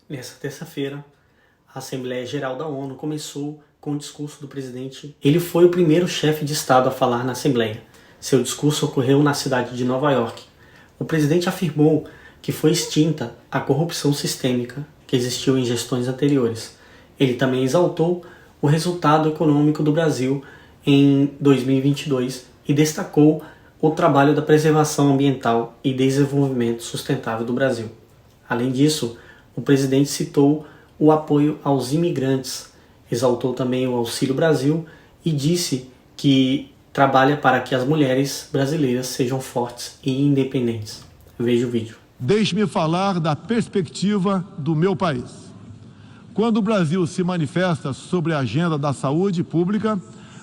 Nessa terça-feira, a Assembleia Geral da ONU começou com o discurso do presidente. Ele foi o primeiro chefe de Estado a falar na Assembleia. Seu discurso ocorreu na cidade de Nova York. O presidente afirmou que foi extinta a corrupção sistêmica que existiu em gestões anteriores. Ele também exaltou o resultado econômico do Brasil em 2022 e destacou o trabalho da preservação ambiental e desenvolvimento sustentável do Brasil. Além disso, o presidente citou o apoio aos imigrantes, exaltou também o Auxílio Brasil e disse que trabalha para que as mulheres brasileiras sejam fortes e independentes. Veja o vídeo. Deixe-me falar da perspectiva do meu país. Quando o Brasil se manifesta sobre a agenda da saúde pública,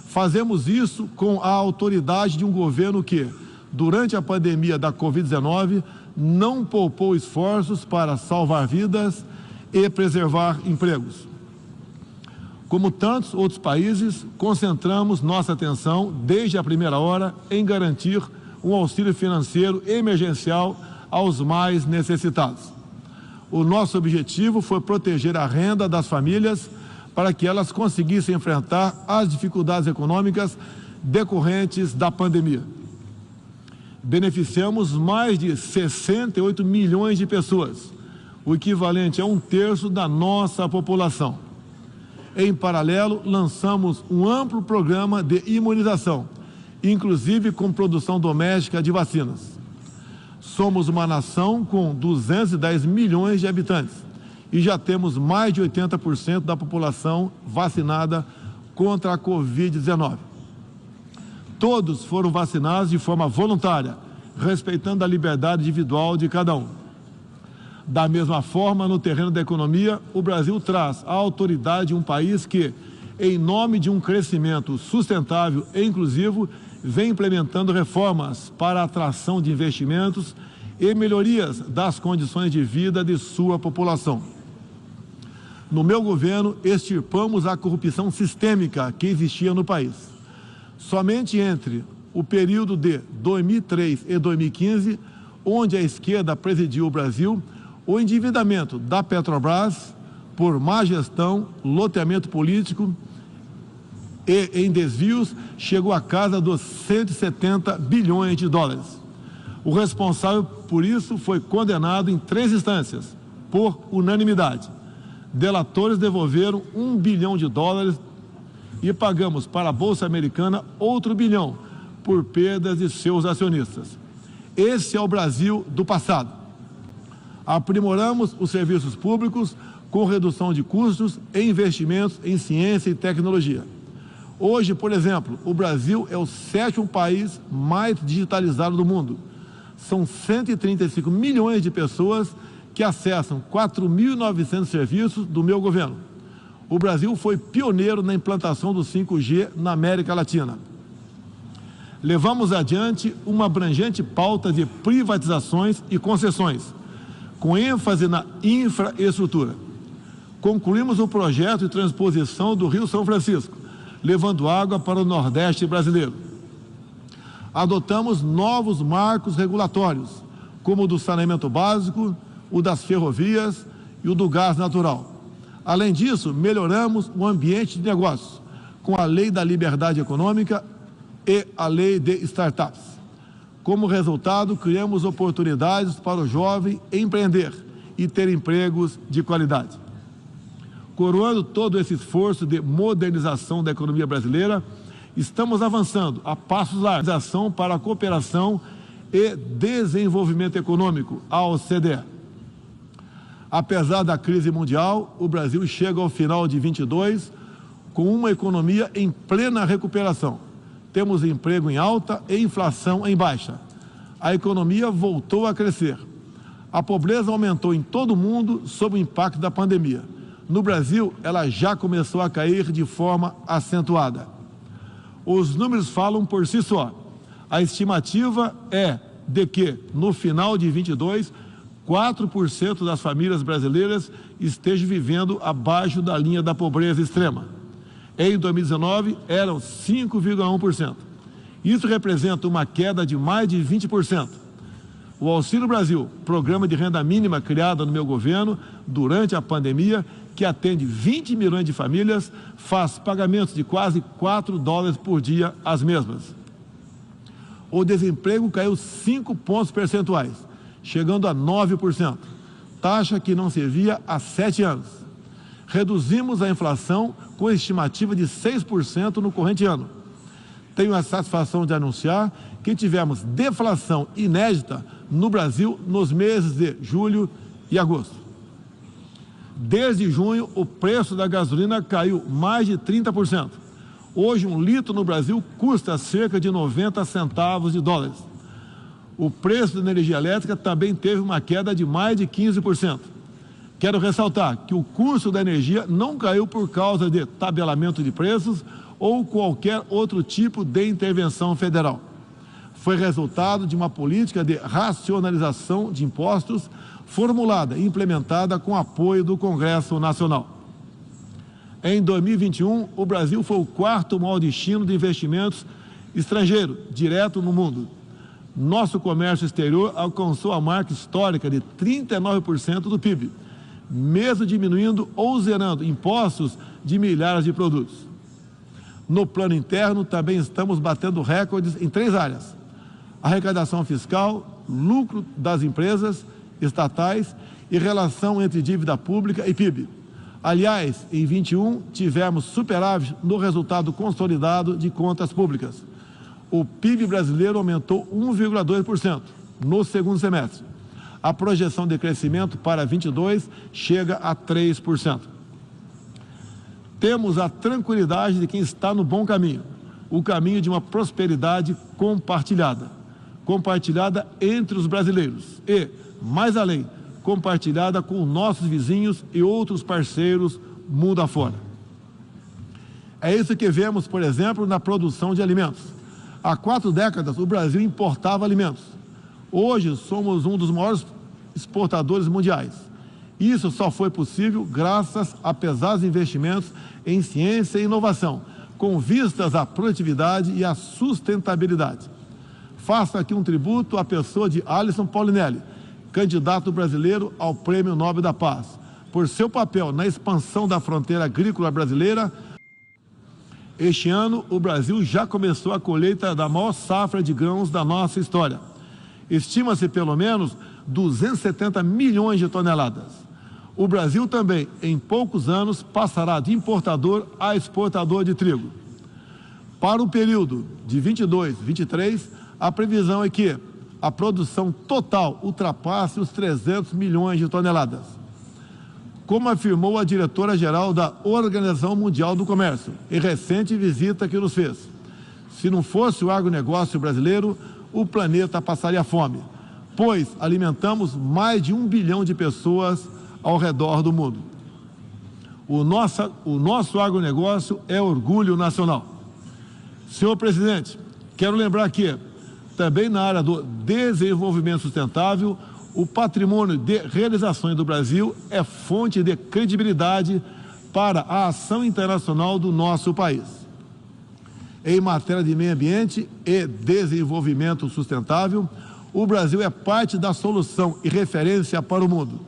fazemos isso com a autoridade de um governo que, durante a pandemia da Covid-19, não poupou esforços para salvar vidas e preservar empregos. Como tantos outros países, concentramos nossa atenção, desde a primeira hora, em garantir um auxílio financeiro emergencial aos mais necessitados. O nosso objetivo foi proteger a renda das famílias para que elas conseguissem enfrentar as dificuldades econômicas decorrentes da pandemia. Beneficiamos mais de 68 milhões de pessoas, o equivalente a 1/3 da nossa população. Em paralelo, lançamos um amplo programa de imunização, inclusive com produção doméstica de vacinas. Somos uma nação com 210 milhões de habitantes e já temos mais de 80% da população vacinada contra a Covid-19. Todos foram vacinados de forma voluntária, respeitando a liberdade individual de cada um. Da mesma forma, no terreno da economia, o Brasil traz a autoridade de um país que, em nome de um crescimento sustentável e inclusivo, vem implementando reformas para a atração de investimentos e melhorias das condições de vida de sua população. No meu governo, extirpamos a corrupção sistêmica que existia no país. Somente entre o período de 2003 e 2015, onde a esquerda presidiu o Brasil, o endividamento da Petrobras, por má gestão, loteamento político e em desvios, chegou à casa dos 170 bilhões de dólares. O responsável por isso foi condenado em 3 instâncias, por unanimidade. Delatores devolveram $1 bilhão e pagamos para a Bolsa Americana outro $1 bilhão por perdas de seus acionistas. Esse é o Brasil do passado. Aprimoramos os serviços públicos com redução de custos e investimentos em ciência e tecnologia. Hoje, por exemplo, o Brasil é o 7º país mais digitalizado do mundo. São 135 milhões de pessoas que acessam 4.900 serviços do meu governo. O Brasil foi pioneiro na implantação do 5G na América Latina. Levamos adiante uma abrangente pauta de privatizações e concessões, com ênfase na infraestrutura. Concluímos o projeto de transposição do Rio São Francisco, levando água para o Nordeste brasileiro. Adotamos novos marcos regulatórios, como o do saneamento básico, o das ferrovias e o do gás natural. Além disso, melhoramos o ambiente de negócios, com a Lei da Liberdade Econômica e a Lei de Startups. Como resultado, criamos oportunidades para o jovem empreender e ter empregos de qualidade. Coroando todo esse esforço de modernização da economia brasileira, estamos avançando a passos largos para a cooperação e desenvolvimento econômico, a OCDE. Apesar da crise mundial, o Brasil chega ao final de 2022 com uma economia em plena recuperação. Temos emprego em alta e inflação em baixa. A economia voltou a crescer. A pobreza aumentou em todo o mundo sob o impacto da pandemia. No Brasil, ela já começou a cair de forma acentuada. Os números falam por si só. A estimativa é de que, no final de 2022, 4% das famílias brasileiras estejam vivendo abaixo da linha da pobreza extrema. Em 2019, eram 5,1%. Isso representa uma queda de mais de 20%. O Auxílio Brasil, programa de renda mínima criado no meu governo durante a pandemia, que atende 20 milhões de famílias, faz pagamentos de quase $4 por dia às mesmas. O desemprego caiu 5 pontos percentuais, chegando a 9%, taxa que não se via há 7 anos. Reduzimos a inflação com estimativa de 6% no corrente ano. Tenho a satisfação de anunciar que tivemos deflação inédita no Brasil nos meses de julho e agosto. Desde junho, o preço da gasolina caiu mais de 30%. Hoje, um litro no Brasil custa cerca de 90 centavos de dólares. O preço da energia elétrica também teve uma queda de mais de 15%. Quero ressaltar que o custo da energia não caiu por causa de tabelamento de preços ou qualquer outro tipo de intervenção federal. Foi resultado de uma política de racionalização de impostos formulada e implementada com apoio do Congresso Nacional. Em 2021, o Brasil foi o 4º maior destino de investimentos estrangeiros direto no mundo. Nosso comércio exterior alcançou a marca histórica de 39% do PIB, mesmo diminuindo ou zerando impostos de milhares de produtos. No plano interno, também estamos batendo recordes em 3 áreas: arrecadação fiscal, lucro das empresas estatais e relação entre dívida pública e PIB. Aliás, em 21 tivemos superávit no resultado consolidado de contas públicas. O PIB brasileiro aumentou 1,2% no segundo semestre. A projeção de crescimento para 22 chega a 3%. Temos a tranquilidade de quem está no bom caminho, o caminho de uma prosperidade compartilhada entre os brasileiros e, mais além, compartilhada com nossos vizinhos e outros parceiros mundo afora. É isso que vemos, por exemplo, na produção de alimentos. Há 4 décadas, o Brasil importava alimentos. Hoje, somos um dos maiores exportadores mundiais. Isso só foi possível graças a pesados investimentos em ciência e inovação, com vistas à produtividade e à sustentabilidade. Faço aqui um tributo à pessoa de Alisson Paulinelli, candidato brasileiro ao Prêmio Nobel da Paz, por seu papel na expansão da fronteira agrícola brasileira. Este ano, o Brasil já começou a colheita da maior safra de grãos da nossa história. Estima-se pelo menos 270 milhões de toneladas. O Brasil também, em poucos anos, passará de importador a exportador de trigo. Para o período de 22-23, a previsão é que a produção total ultrapasse os 300 milhões de toneladas. Como afirmou a diretora-geral da Organização Mundial do Comércio, em recente visita que nos fez, se não fosse o agronegócio brasileiro, o planeta passaria fome, pois alimentamos mais de 1 bilhão de pessoas ao redor do mundo. O nosso agronegócio é orgulho nacional. Senhor presidente, quero lembrar que, também na área do desenvolvimento sustentável, o patrimônio de realizações do Brasil é fonte de credibilidade para a ação internacional do nosso país. Em matéria de meio ambiente e desenvolvimento sustentável, o Brasil é parte da solução e referência para o mundo.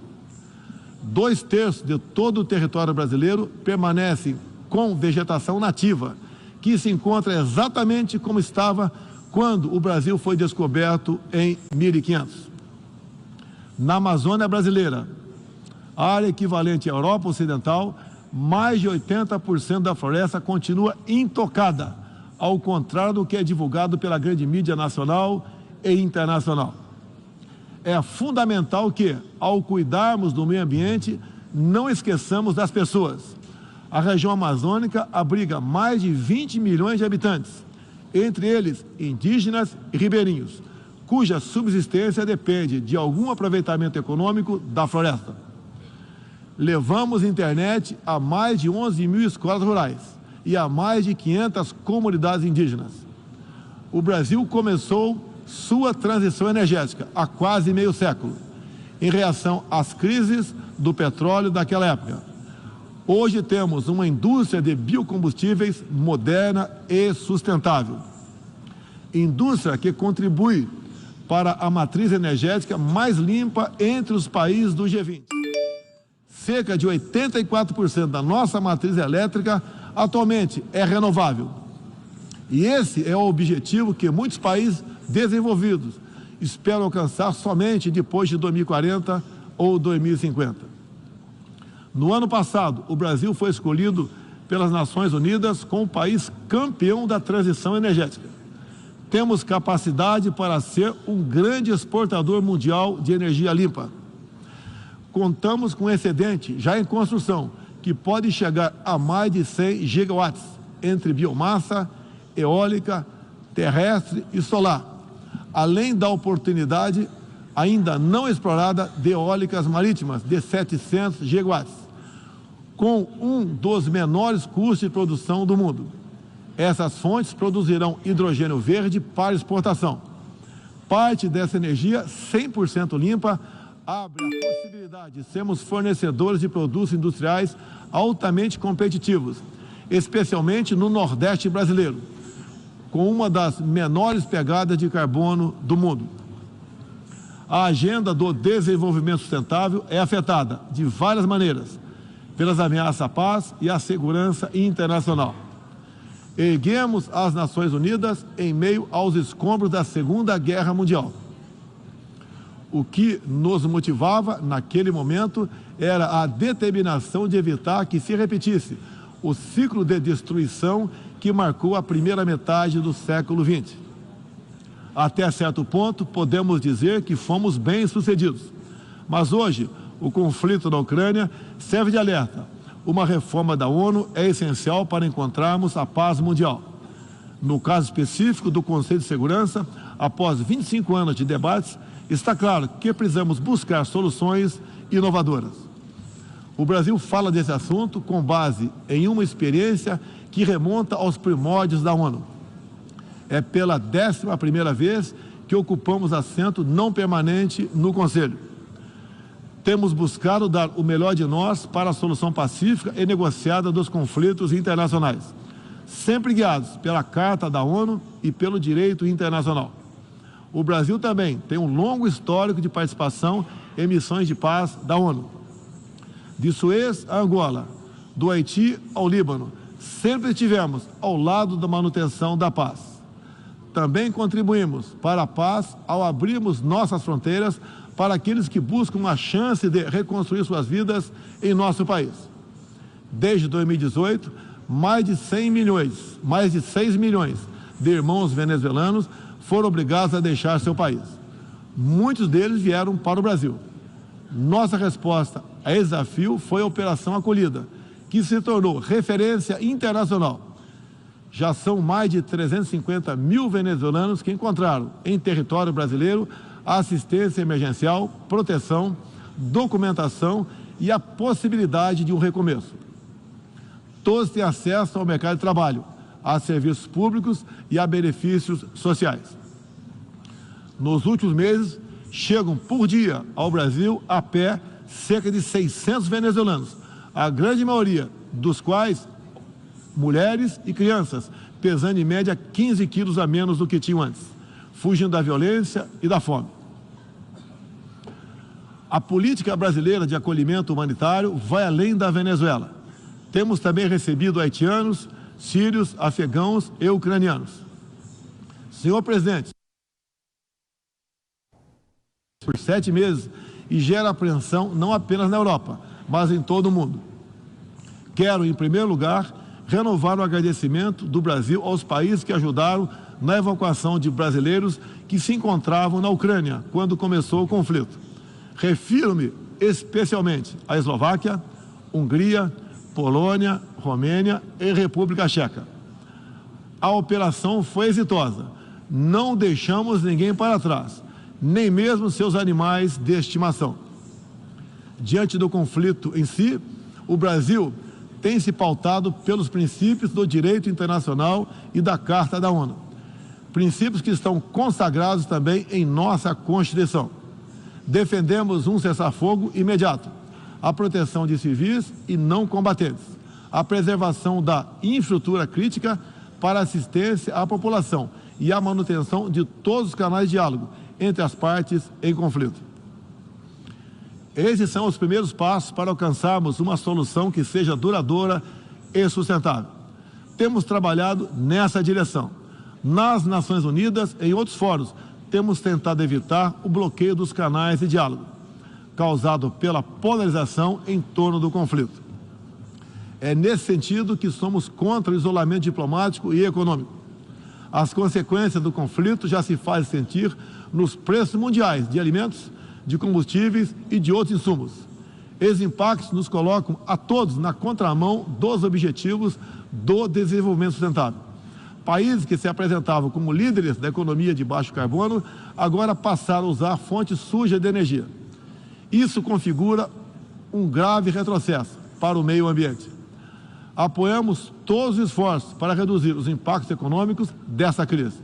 2/3 de todo o território brasileiro permanece com vegetação nativa, que se encontra exatamente como estava quando o Brasil foi descoberto em 1500. Na Amazônia brasileira, área equivalente à Europa Ocidental, mais de 80% da floresta continua intocada, ao contrário do que é divulgado pela grande mídia nacional e internacional. É fundamental que, ao cuidarmos do meio ambiente, não esqueçamos das pessoas. A região amazônica abriga mais de 20 milhões de habitantes, entre eles indígenas e ribeirinhos, cuja subsistência depende de algum aproveitamento econômico da floresta. Levamos internet a mais de 11 mil escolas rurais e a mais de 500 comunidades indígenas. O Brasil começou sua transição energética há quase meio século, em reação às crises do petróleo daquela época. Hoje temos uma indústria de biocombustíveis moderna e sustentável. Indústria que contribui para a matriz energética mais limpa entre os países do G20. Cerca de 84% da nossa matriz elétrica atualmente é renovável. E esse é o objetivo que muitos países desenvolvidos esperam alcançar somente depois de 2040 ou 2050. No ano passado, o Brasil foi escolhido pelas Nações Unidas como o país campeão da transição energética. Temos capacidade para ser um grande exportador mundial de energia limpa. Contamos com excedente já em construção, que pode chegar a mais de 100 gigawatts, entre biomassa, eólica, terrestre e solar, além da oportunidade ainda não explorada de eólicas marítimas de 700 gigawatts, com um dos menores custos de produção do mundo. Essas fontes produzirão hidrogênio verde para exportação. Parte dessa energia 100% limpa abre a possibilidade de sermos fornecedores de produtos industriais altamente competitivos, especialmente no Nordeste brasileiro, com uma das menores pegadas de carbono do mundo. A agenda do desenvolvimento sustentável é afetada de várias maneiras pelas ameaças à paz e à segurança internacional. Erguemos as Nações Unidas em meio aos escombros da Segunda Guerra Mundial. O que nos motivava naquele momento era a determinação de evitar que se repetisse o ciclo de destruição que marcou a primeira metade do século XX. Até certo ponto, podemos dizer que fomos bem-sucedidos. Mas hoje, o conflito na Ucrânia serve de alerta. Uma reforma da ONU é essencial para encontrarmos a paz mundial. No caso específico do Conselho de Segurança, após 25 anos de debates, está claro que precisamos buscar soluções inovadoras. O Brasil fala desse assunto com base em uma experiência que remonta aos primórdios da ONU. É pela 11ª vez que ocupamos assento não permanente no Conselho. Temos buscado dar o melhor de nós para a solução pacífica e negociada dos conflitos internacionais, sempre guiados pela Carta da ONU e pelo direito internacional. O Brasil também tem um longo histórico de participação em missões de paz da ONU. De Suez a Angola, do Haiti ao Líbano, sempre estivemos ao lado da manutenção da paz. Também contribuímos para a paz ao abrirmos nossas fronteiras para aqueles que buscam a chance de reconstruir suas vidas em nosso país. Desde 2018, mais de 6 milhões de irmãos venezuelanos foram obrigados a deixar seu país. Muitos deles vieram para o Brasil. Nossa resposta a esse desafio foi a Operação Acolhida, que se tornou referência internacional. Já são mais de 350 mil venezuelanos que encontraram em território brasileiro assistência emergencial, proteção, documentação e a possibilidade de um recomeço. Todos têm acesso ao mercado de trabalho, a serviços públicos e a benefícios sociais. Nos últimos meses, chegam por dia ao Brasil a pé cerca de 600 venezuelanos, a grande maioria dos quais mulheres e crianças, pesando em média 15 quilos a menos do que tinham antes, fugindo da violência e da fome. A política brasileira de acolhimento humanitário vai além da Venezuela. Temos também recebido haitianos, sírios, afegãos e ucranianos. Senhor presidente, por 7 meses e gera apreensão não apenas na Europa, mas em todo o mundo. Quero, em primeiro lugar, renovar o agradecimento do Brasil aos países que ajudaram na evacuação de brasileiros que se encontravam na Ucrânia quando começou o conflito. Refiro-me especialmente à Eslováquia, Hungria, Polônia, Romênia e República Tcheca. A operação foi exitosa. Não deixamos ninguém para trás, nem mesmo seus animais de estimação. Diante do conflito em si, o Brasil tem se pautado pelos princípios do direito internacional e da Carta da ONU. Princípios que estão consagrados também em nossa Constituição. Defendemos um cessar-fogo imediato, a proteção de civis e não combatentes, a preservação da infraestrutura crítica para assistência à população e a manutenção de todos os canais de diálogo entre as partes em conflito. Esses são os primeiros passos para alcançarmos uma solução que seja duradoura e sustentável. Temos trabalhado nessa direção. Nas Nações Unidas e em outros fóruns, temos tentado evitar o bloqueio dos canais de diálogo, causado pela polarização em torno do conflito. É nesse sentido que somos contra o isolamento diplomático e econômico. As consequências do conflito já se fazem sentir nos preços mundiais de alimentos, de combustíveis e de outros insumos. Esses impactos nos colocam a todos na contramão dos objetivos do desenvolvimento sustentável. Países que se apresentavam como líderes da economia de baixo carbono, agora passaram a usar fontes sujas de energia. Isso configura um grave retrocesso para o meio ambiente. Apoiamos todos os esforços para reduzir os impactos econômicos dessa crise,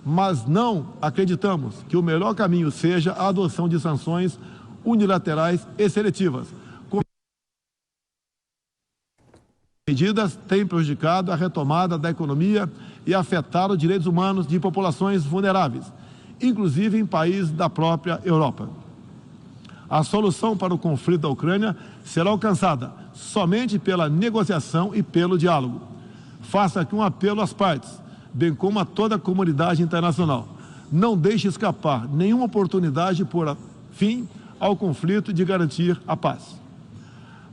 mas não acreditamos que o melhor caminho seja a adoção de sanções unilaterais e seletivas. Medidas têm prejudicado a retomada da economia e afetado os direitos humanos de populações vulneráveis, inclusive em países da própria Europa. A solução para o conflito da Ucrânia será alcançada somente pela negociação e pelo diálogo. Faço aqui um apelo às partes, bem como a toda a comunidade internacional. Não deixe escapar nenhuma oportunidade de pôr fim ao conflito e de garantir a paz.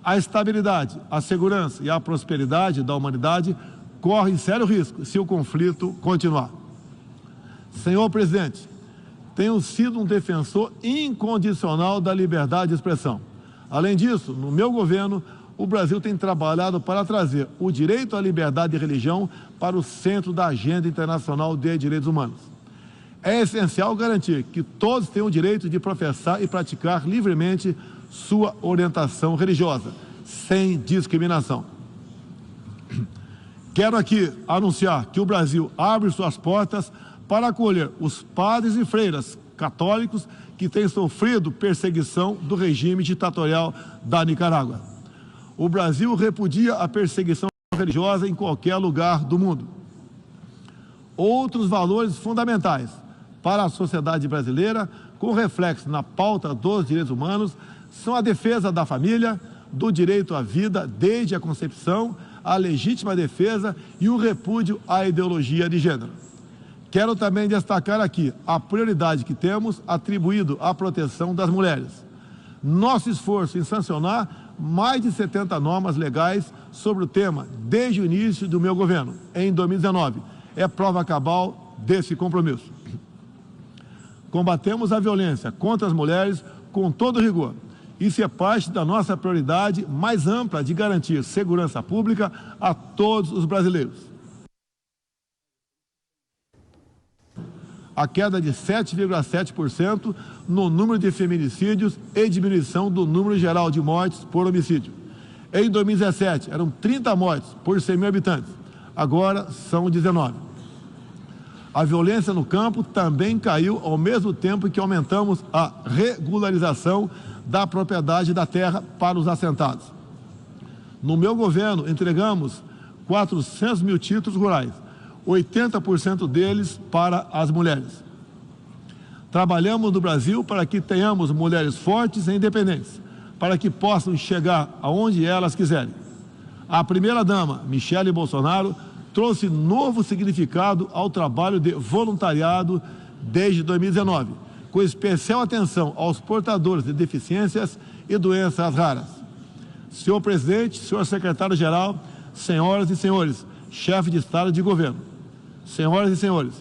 A estabilidade, a segurança e a prosperidade da humanidade correm sério risco se o conflito continuar. Senhor presidente, tenho sido um defensor incondicional da liberdade de expressão. Além disso, no meu governo, o Brasil tem trabalhado para trazer o direito à liberdade de religião para o centro da agenda internacional de direitos humanos. É essencial garantir que todos tenham o direito de professar e praticar livremente sua orientação religiosa, sem discriminação. Quero aqui anunciar que o Brasil abre suas portas para acolher os padres e freiras católicos que têm sofrido perseguição do regime ditatorial da Nicarágua. O Brasil repudia a perseguição religiosa em qualquer lugar do mundo. Outros valores fundamentais para a sociedade brasileira, com reflexo na pauta dos direitos humanos, são a defesa da família, do direito à vida desde a concepção, a legítima defesa e o repúdio à ideologia de gênero. Quero também destacar aqui a prioridade que temos atribuído à proteção das mulheres. Nosso esforço em sancionar mais de 70 normas legais sobre o tema desde o início do meu governo, em 2019, é prova cabal desse compromisso. Combatemos a violência contra as mulheres com todo rigor. Isso é parte da nossa prioridade mais ampla de garantir segurança pública a todos os brasileiros. A queda de 7,7% no número de feminicídios e diminuição do número geral de mortes por homicídio. Em 2017, eram 30 mortes por 100 mil habitantes. Agora são 19. A violência no campo também caiu ao mesmo tempo que aumentamos a regularização da propriedade da terra para os assentados. No meu governo, entregamos 400 mil títulos rurais, 80% deles para as mulheres. Trabalhamos no Brasil para que tenhamos mulheres fortes e independentes, para que possam chegar aonde elas quiserem. A primeira-dama, Michele Bolsonaro, trouxe novo significado ao trabalho de voluntariado desde 2019, com especial atenção aos portadores de deficiências e doenças raras. Senhor presidente, senhor secretário-geral, senhoras e senhores, chefe de Estado e de governo, senhoras e senhores,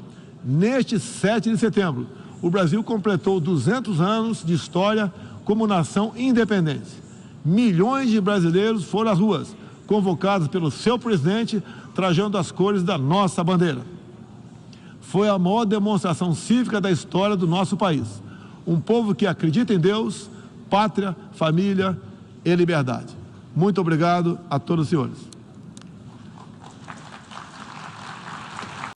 neste 7 de setembro, o Brasil completou 200 anos de história como nação independente. Milhões de brasileiros foram às ruas, convocados pelo seu presidente, trajando as cores da nossa bandeira. Foi a maior demonstração cívica da história do nosso país. Um povo que acredita em Deus, pátria, família e liberdade. Muito obrigado a todos os senhores.